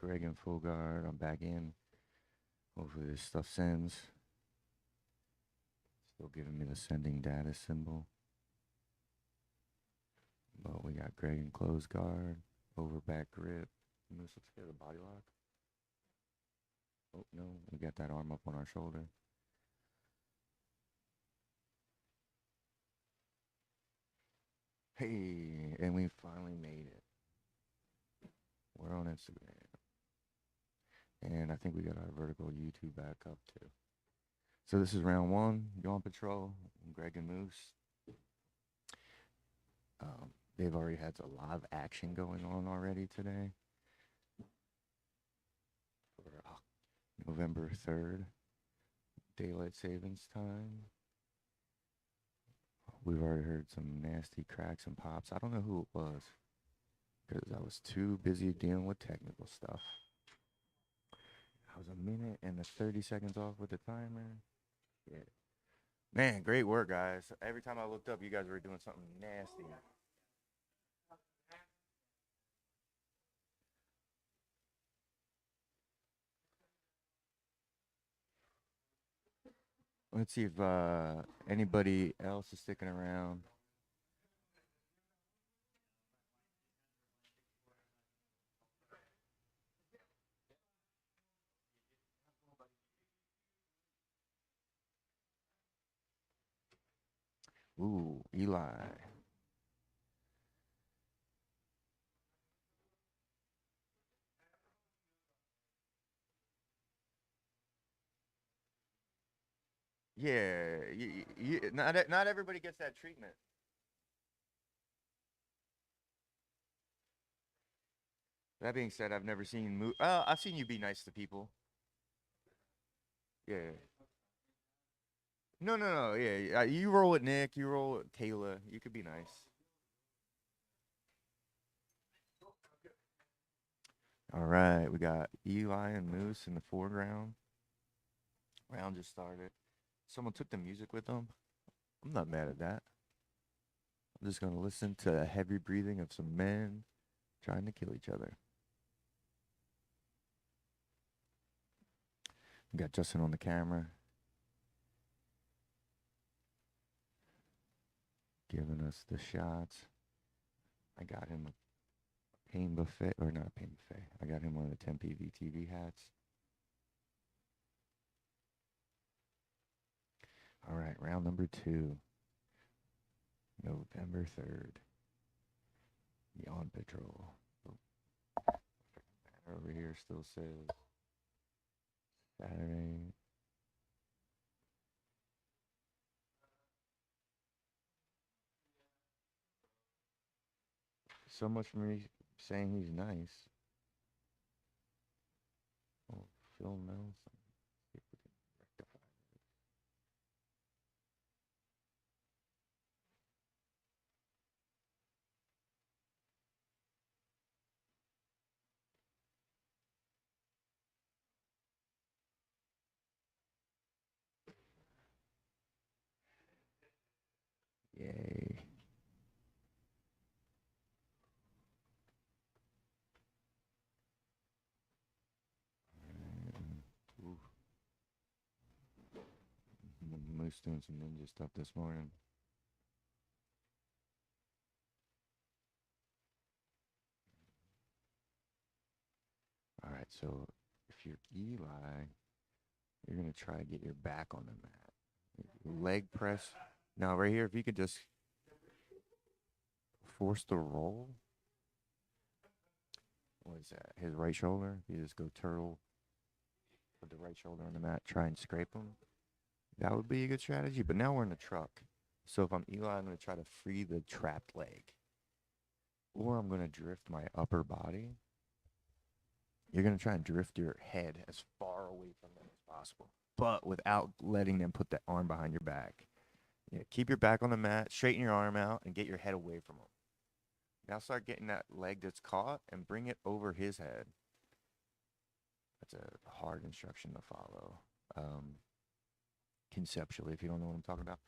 Greg in full guard. I'm back in. Hopefully this stuff sends. Still giving me the sending data symbol. But we got Greg in closed guard. Over back grip. Moose, let's get a body lock. Oh, no. We got that arm up on our shoulder. Hey, and we finally made it. We're on Instagram. And I think we got our vertical YouTube back up too. So this is round one, Yawn Patrol, Greg and Moose. They've already had a lot of action going on already today. For November 3rd, daylight savings time. We've already heard some nasty cracks and pops. I don't know who it was because I was too busy dealing with technical stuff. I was a minute and the 30 seconds off with the timer. Yeah. Man, great work, guys. Every time I looked up, you guys were doing something nasty. Let's see if anybody else is sticking around. Ooh, Eli. Yeah, not everybody gets that treatment. That being said, I've never seen I've seen you be nice to people. Yeah. No, no, no. Yeah, you roll with Nick. You roll with Kayla. You could be nice. All right, we got Eli and Moose in the foreground. Round just started. Someone took the music with them. I'm not mad at that. I'm just gonna listen to the heavy breathing of some men trying to kill each other. We got Justin on the camera, giving us the shots. I got him a pain buffet, or not a pain buffet. I got him one of the Tempe VTV hats. All right, round number 2, November 3rd. Yawn Patrol. Oh, banner over here still says Saturday. So much for me saying he's nice. Oh, Phil Nelson. See if we can rectify this. Yay. Ooh. Moose doing some ninja stuff this morning. All right, so if you're Eli, you're gonna try to get your back on the mat. Leg press. Now, right here, if you could just force the roll. What is that? His right shoulder. If you just go turtle, put the right shoulder on the mat, try and scrape him. That would be a good strategy. But now we're in the truck. So if I'm Eli, I'm going to try to free the trapped leg. Or I'm going to drift my upper body. You're going to try and drift your head as far away from them as possible, but without letting them put that arm behind your back. Yeah, keep your back on the mat, straighten your arm out, and get your head away from them. Now start getting that leg that's caught and bring it over his head. That's a hard instruction to follow. Conceptually, if you don't know what I'm talking about.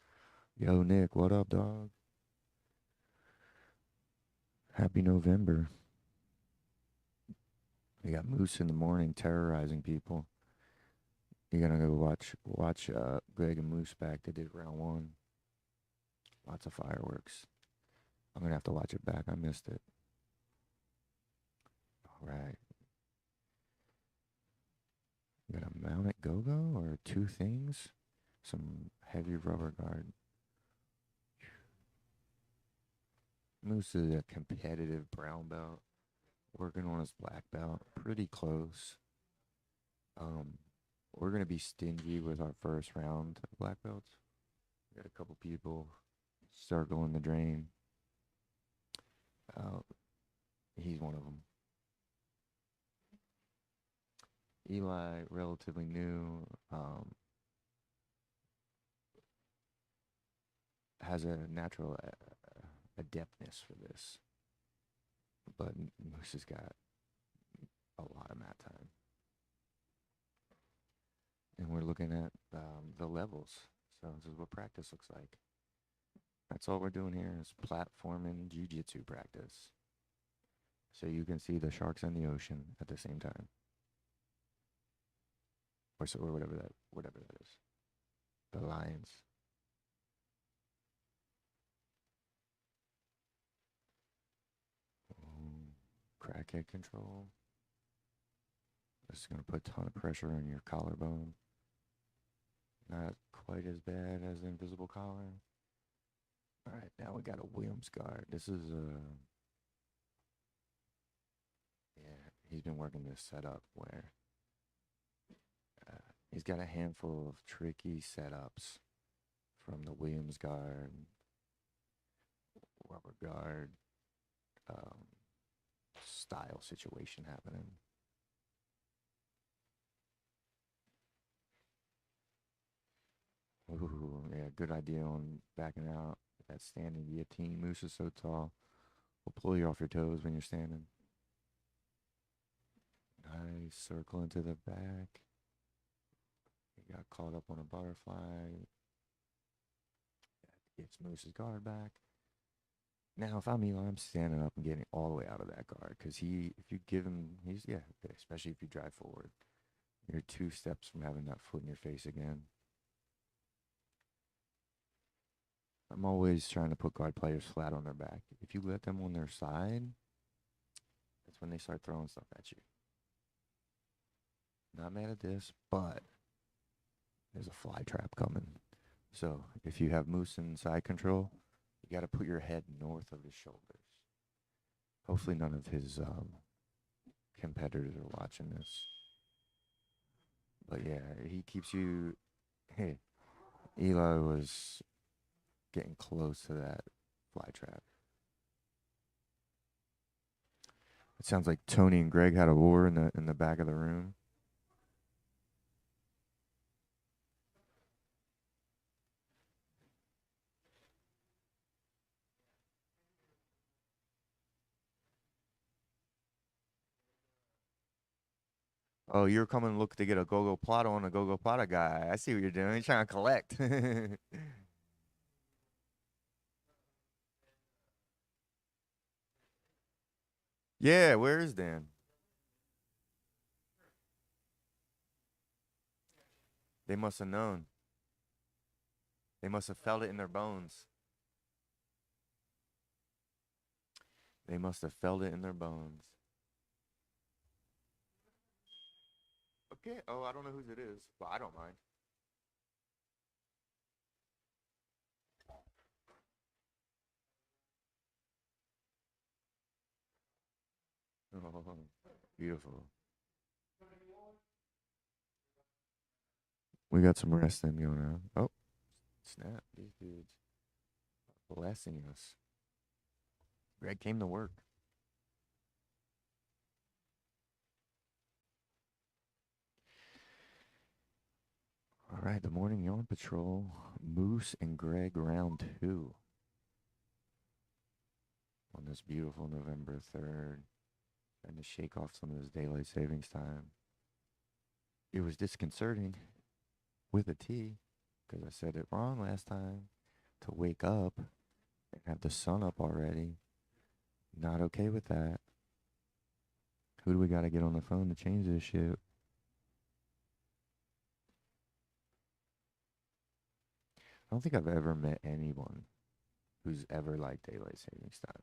Yo, Nick, what up, dog? Happy November. We got Moose in the morning terrorizing people. You're gonna go watch Greg and Moose back. They did round one. Lots of fireworks. I'm gonna have to watch it back. I missed it. All right. You got a mounted go-go or two things? Some heavy rubber guard. Moose is a competitive brown belt, working on his black belt. Pretty close. Um, we're gonna be stingy with our first round of black belts. We got a couple people circling the drain. Uh, he's one of them. Eli, relatively new, has a natural adeptness for this, but Moose has got a lot of mat time. And we're looking at the levels. So this is what practice looks like. That's all we're doing here is platforming jiu-jitsu practice. So you can see the sharks in the ocean at the same time. Or whatever that is. The lions. Crackhead control. This is going to put a ton of pressure on your collarbone. Not quite as bad as the invisible collar. All right, now we got a Williams guard. This is yeah, he's been working this setup where he's got a handful of tricky setups from the Williams guard, rubber guard, style situation happening. Ooh, yeah, good idea on backing out. That standing guillotine. Moose is so tall. Will pull you off your toes when you're standing. Nice circle into the back. He got caught up on a butterfly. Gets Moose's guard back. Now, if I'm Eli, I'm standing up and getting all the way out of that guard because if you give him, especially if you drive forward, you're 2 steps from having that foot in your face again. I'm always trying to put guard players flat on their back. If you let them on their side, that's when they start throwing stuff at you. Not mad at this, but there's a fly trap coming. So if you have Moose in side control, you got to put your head north of his shoulders. Hopefully none of his competitors are watching this. But yeah, he keeps you. Hey, Eli was getting close to that fly trap. It sounds like Tony and Greg had a war in the back of the room. Oh, you're coming to look to get a go-go plata on a go-go plata guy. I see what you're doing. You're trying to collect. Yeah, where is Dan? They must have known. They must have felt it in their bones. They must have felt it in their bones. Okay. Oh, I don't know whose it is, but I don't mind. Oh, beautiful. We got some wrestling going on. Oh, snap. These dudes blessing us. Greg came to work. All right, the morning Yawn Patrol. Moose and Greg round 2 on this beautiful November 3rd. Trying to shake off some of this daylight savings time. It was disconcerting with a T because I said it wrong last time to wake up and have the sun up already. Not okay with that. Who do we got to get on the phone to change this shit? I don't think I've ever met anyone who's ever liked daylight savings time.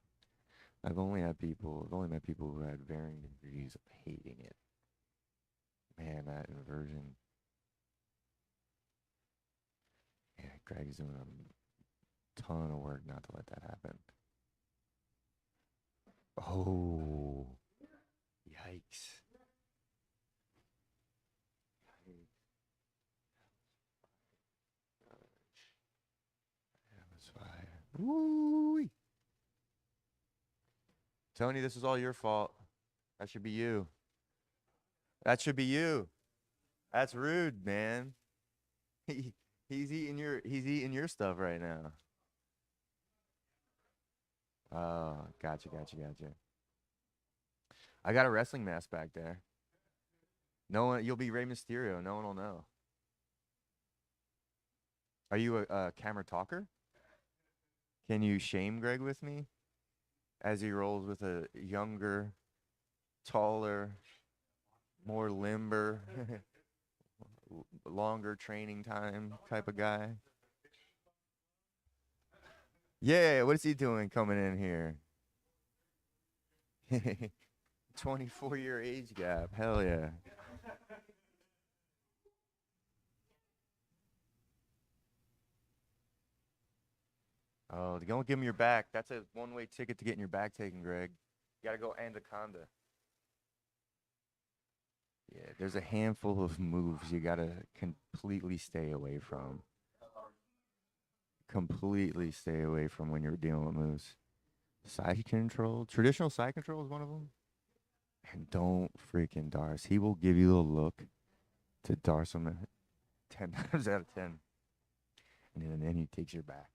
I've only met people who had varying degrees of hating it. Man, that inversion. Yeah, Greg's doing a ton of work not to let that happen. Oh, yikes. That was fire. Woo! Tony, this is all your fault. That should be you. That should be you. That's rude, man. He, he's eating your stuff right now. Oh, gotcha. I got a wrestling mask back there. No one, you'll be Rey Mysterio. No one will know. Are you a camera talker? Can you shame Greg with me as he rolls with a younger, taller, more limber, longer training time type of guy? Yeah, what is he doing coming in here? 24-year age gap. Hell yeah. Oh, don't give him your back. That's a one-way ticket to getting your back taken, Greg. You gotta go Anaconda. Yeah, there's a handful of moves you gotta completely stay away from. Completely stay away from when you're dealing with moves. Side control, traditional side control is one of them. And don't freaking Darce. He will give you the look to Darce him 10 times out of 10. And then he takes your back.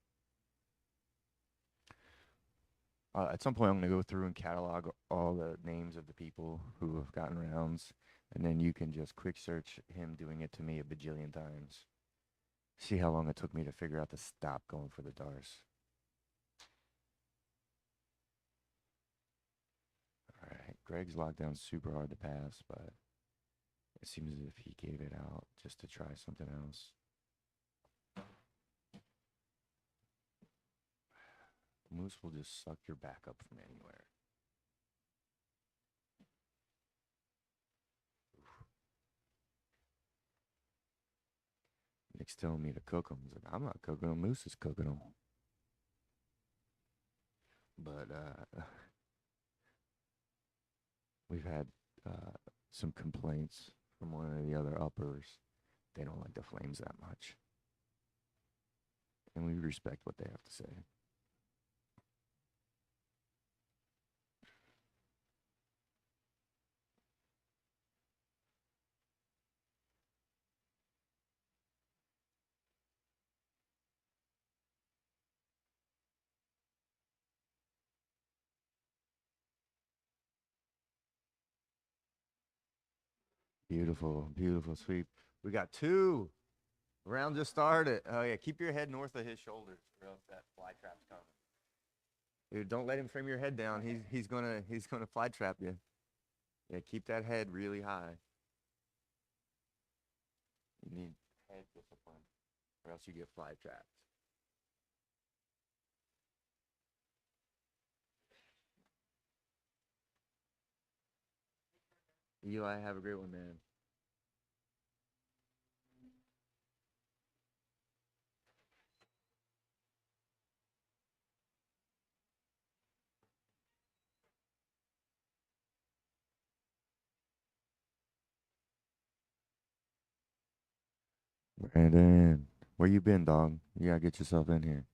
At some point, I'm going to go through and catalog all the names of the people who have gotten rounds. And then you can just quick search him doing it to me a bajillion times. See how long it took me to figure out to stop going for the Darce. All right. Greg's locked down super hard to pass, but it seems as if he gave it out just to try something else. Moose will just suck your back up from anywhere. Nick's telling me to cook them. He's like, I'm not cooking them. Moose is cooking them. But we've had some complaints from one of the other uppers. They don't like the flames that much. And we respect what they have to say. Beautiful, beautiful sweep. We got two. Round just started. Oh yeah, keep your head north of his shoulders, or else that fly trap's coming. Dude, don't let him frame your head down. He's gonna fly trap you. Yeah, keep that head really high. You need head discipline, or else you get fly trapped. Eli, have a great one, man. Brandon, where you been, dog? You gotta get yourself in here.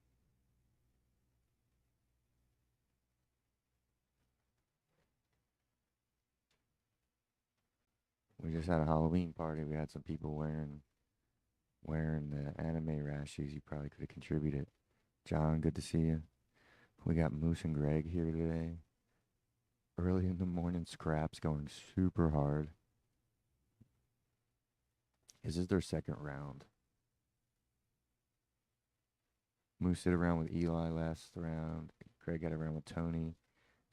We just had a Halloween party. We had some people wearing the anime rashes. You probably could have contributed. John, good to see you. We got Moose and Greg here today. Early in the morning scraps going super hard. This is their second round. Moose did a round with Eli last round. Greg had a round with Tony.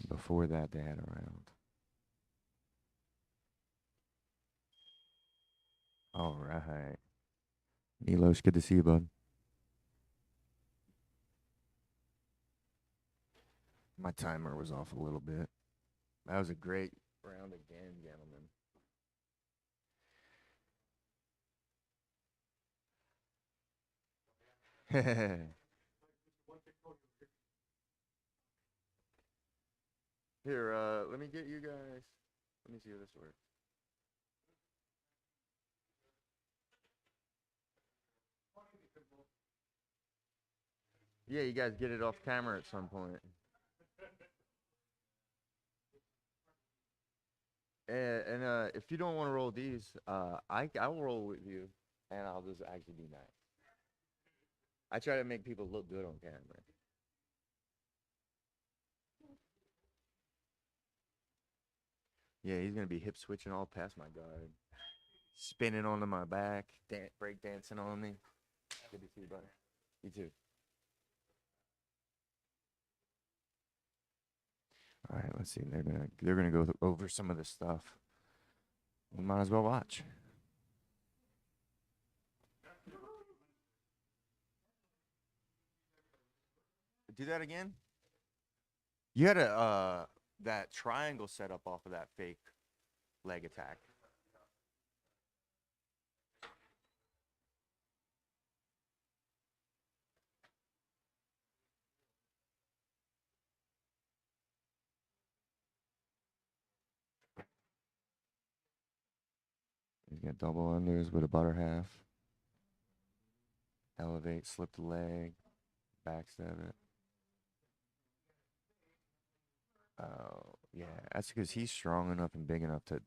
Before that, they had a round. All right. Milos, good to see you, bud. My timer was off a little bit. That was a great round again, gentlemen. Here, let me get you guys. Let me see how this works. Yeah, you guys get it off camera at some point. And if you don't want to roll these, I will roll with you, and I'll just actually be nice. I try to make people look good on camera. Yeah, he's gonna be hip switching all past my guard, spinning onto my back, break dancing on me. Good to see you, buddy. You too. All right, let's see. They're gonna go over some of this stuff. We might as well watch. Do that again. You had a that triangle set up off of that fake leg attack. He's got double unders with a butter half. Elevate, slip the leg, backstab it. Oh, yeah. That's because he's strong enough and big enough to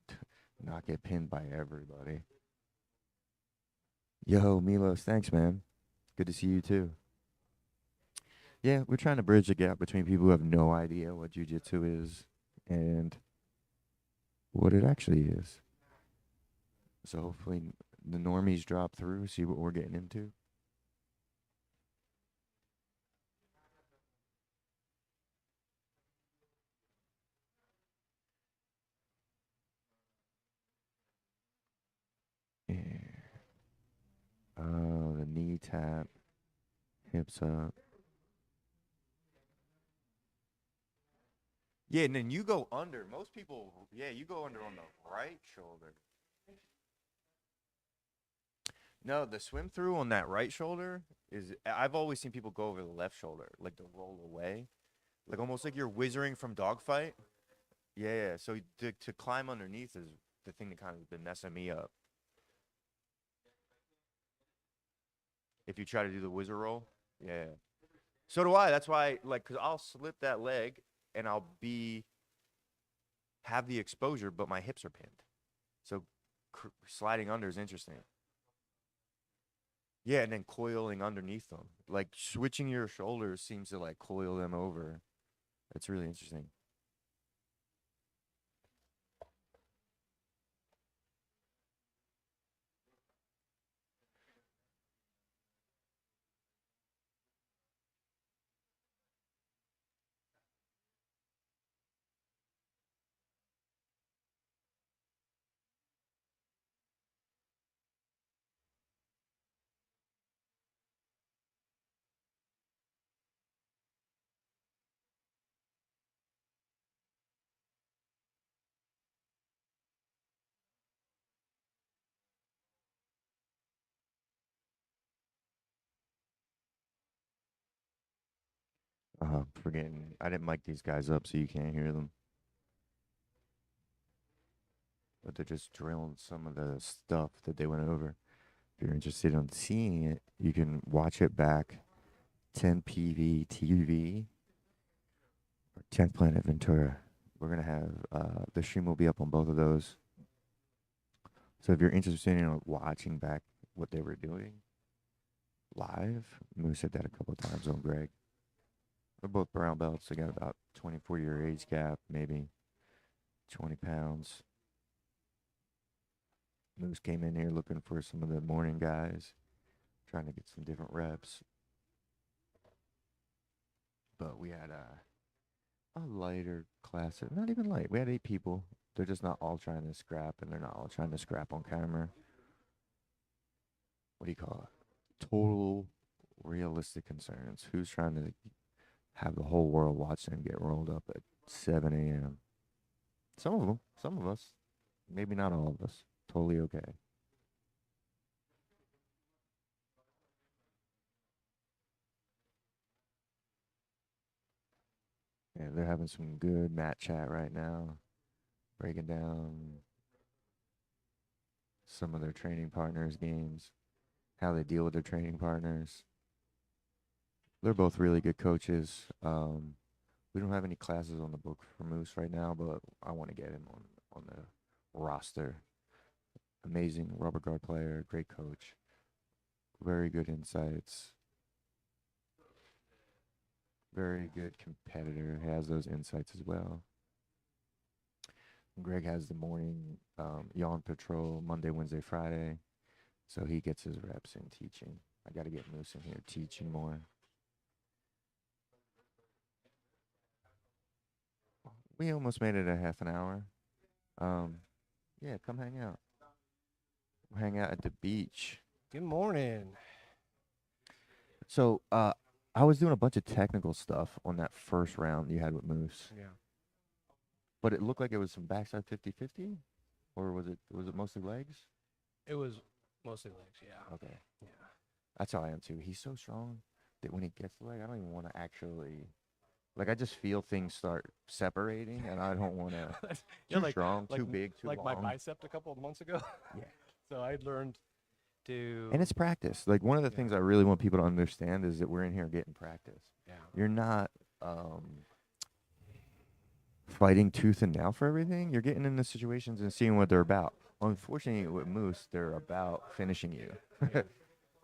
not get pinned by everybody. Yo, Milos, thanks, man. Good to see you too. Yeah, we're trying to bridge the gap between people who have no idea what jujitsu is and what it actually is. So hopefully the normies drop through, see what we're getting into. Yeah. Oh, the knee tap, hips up. Yeah, and then you go under. Most people, yeah, you go under on the right shoulder. No, the swim through on that right shoulder is. I've always seen people go over the left shoulder, like to roll away, like almost like you're whizzering from dogfight. Yeah, yeah. So to climb underneath is the thing that kind of been messing me up. If you try to do the whizzer roll, yeah. So do I. That's why, like, cause I'll slip that leg and I'll be have the exposure, but my hips are pinned. So sliding under is interesting. Yeah, and then coiling underneath them. Like switching your shoulders seems to like coil them over. It's really interesting. Forgetting I didn't mic these guys up so you can't hear them. But they're just drilling some of the stuff that they went over. If you're interested in seeing it, you can watch it back 10 PV TV or 10th Planet Ventura. We're gonna have the stream will be up on both of those. So if you're interested in watching back what they were doing live, Moose said that a couple of times on Greg. They're both brown belts. They got about 24-year age gap, maybe 20 pounds. Moose came in here looking for some of the morning guys, trying to get some different reps. But we had a lighter class. Not even light. We had 8 people. They're just not all trying to scrap, and they're not all trying to scrap on camera. what do you call it? Total realistic concerns. Who's trying to have the whole world watch them get rolled up at 7 a.m.? Some of them, some of us, maybe not all of us. Totally okay. Yeah, they're having some good mat chat right now, breaking down some of their training partners' games, how they deal with their training partners. They're both really good coaches. We don't have any classes on the book for Moose right now, but I want to get him on the roster. Amazing rubber guard player, great coach, very good insights, very good competitor. Has those insights as well. Greg has the morning Yawn Patrol Monday, Wednesday, Friday, so he gets his reps in teaching. I got to get Moose in here teaching more. We almost made it a half an hour. Um, yeah, come hang out. We'll hang out at the beach. Good morning. So, I was doing a bunch of technical stuff on that first round you had with Moose, Yeah. but it looked like it was some backside 50-50, or was it mostly legs? It was mostly legs, yeah. Okay, Yeah. that's how I am too. He's so strong that when he gets the leg, I don't even want to actually. Like I just feel things start separating, and I don't want to. You're Too strong, too big, too like my long. bicep a couple of months ago. Yeah. So I learned to And it's practice. Like one of the Yeah. things I really want people to understand is that we're in here getting practice. Yeah. You're not fighting tooth and nail for everything. You're getting into situations and seeing what they're about. Unfortunately, with Moose, they're about finishing you. Yeah.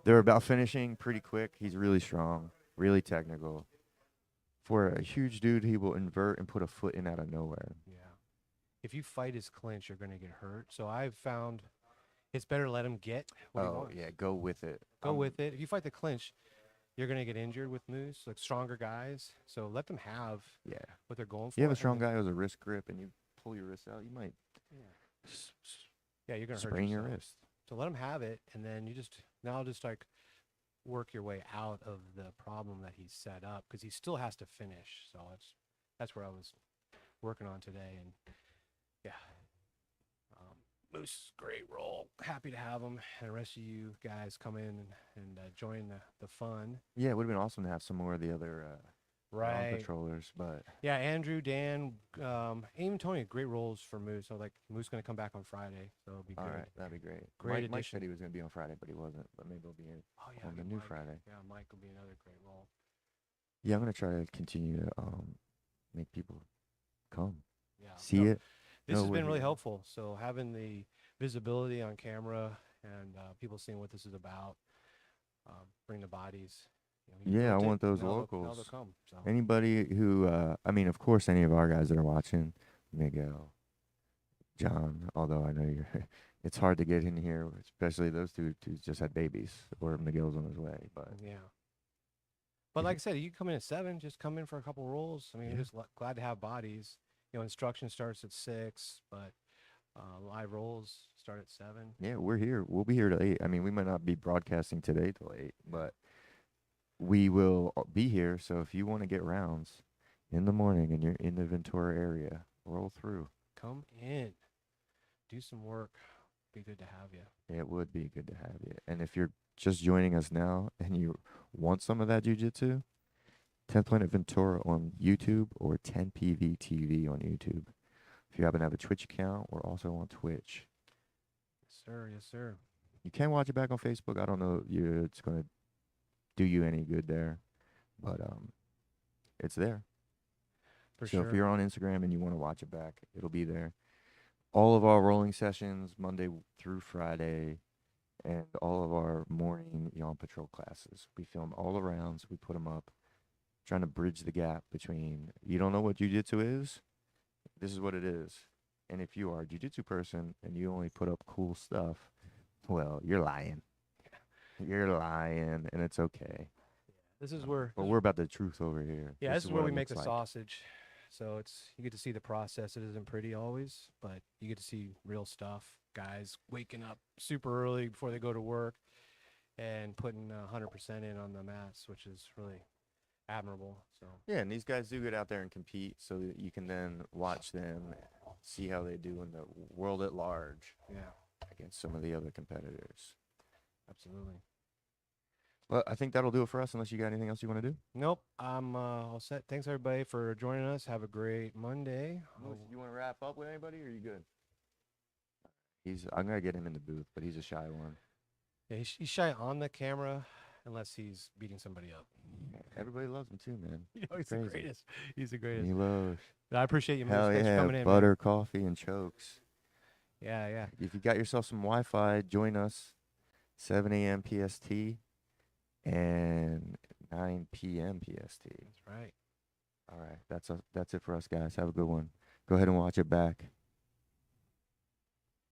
They're about finishing pretty quick. He's really strong, really technical. For a huge dude, he will invert and put a foot in out of nowhere. Yeah. If you fight his clinch, you're going to get hurt. So I've found it's better to let him get what he Oh wants. yeah, go with it. Go with it. If you fight the clinch, you're going to get injured with moose, like stronger guys. So let them have Yeah. what they're going for. You have a and strong then- guy who has a wrist grip, and you pull your wrist out, you might Yeah. Yeah, you're going to hurt sprain your yourself. wrist. So let him have it, and then you just like work your way out of the problem that he's set up because he still has to finish. So that's where I was working on today, and yeah, Moose, great role. Happy to have him, and the rest of you guys come in and join the fun. Yeah, it would have been awesome to have some more of the other Right. controllers, but Yeah, Andrew, Dan, even Tony, great roles for Moose. So like Moose going to come back on Friday, so it'll be all great. right, that'd be great. Great Mike said addition. he was going to be on Friday, but he wasn't. But maybe he'll be in Oh yeah, on the good new Mike. Friday. Yeah, Mike will be another great role. Yeah, I'm going to try to continue to make people come, Yeah. see it. This know has we're been really here. helpful. So having the visibility on camera and people seeing what this is about, bring the bodies. You Yeah, I built it, want those now they'll locals. come. So Anybody who, I mean, of course, any of our guys that are watching, Miguel, John. Although I know you're, it's hard to get in here, especially those two just had babies, or Miguel's on his way. But yeah. But If like you- I said, you come in at 7, just come in for a couple rolls. I mean, Yeah. just glad to have bodies. Instruction starts at 6, but live rolls start at 7. yeah, we're here. We'll be here till 8. I mean, we might not be broadcasting today till 8, but we will be here. So if you want to get rounds in the morning and you're in the Ventura area, roll through. Come in, do some work. Be good to have you. It would be good to have you. And if you're just joining us now and you want some of that jujitsu, 10th Planet Ventura on YouTube or 10PV TV on YouTube. If you happen to have a Twitch account, we're also on Twitch. Yes, sir. Yes, sir. You can watch it back on Facebook. I don't know if it's going to do you any good there, but it's there. For So sure. if you're on Instagram and you want to watch it back, it'll be there. All of our rolling sessions, Monday through Friday, and all of our morning Yawn Patrol classes. We film all the rounds. We put them up, trying to bridge the gap between you don't know what jiu-jitsu is, this is what it is. And if you are a jiu-jitsu person and you only put up cool stuff, well, you're lying. You're lying, and it's okay. This is where. But we're about the truth over here. Yeah, this is where what we it make the looks like. sausage. So you get to see the process. It isn't pretty always, but you get to see real stuff. Guys waking up super early before they go to work, and putting 100% in on the mats, which is really admirable. So Yeah, and these guys do get out there and compete so that you can then watch them, see how they do in the world at large yeah, against some of the other competitors. absolutely. Well, I think that'll do it for us unless you got anything else you want to do. Nope, I'm all set. Thanks everybody for joining us. Have a great Monday. You want to wrap up with anybody or are you good? I'm going to get him in the booth, but he's a shy one. Yeah, he's shy on the camera unless he's beating somebody up. Everybody loves him too, man. You know, he's Crazy. the greatest. He's the greatest. He loves. I appreciate you, Moose. Hell Thanks for yeah, coming in, butter, man. coffee, and chokes. Yeah, yeah. If you got yourself some Wi-Fi, join us. 7 a.m. PST and 9 p.m. PST. That's right. All right, that's it for us, guys. Have a good one. Go ahead and watch it back.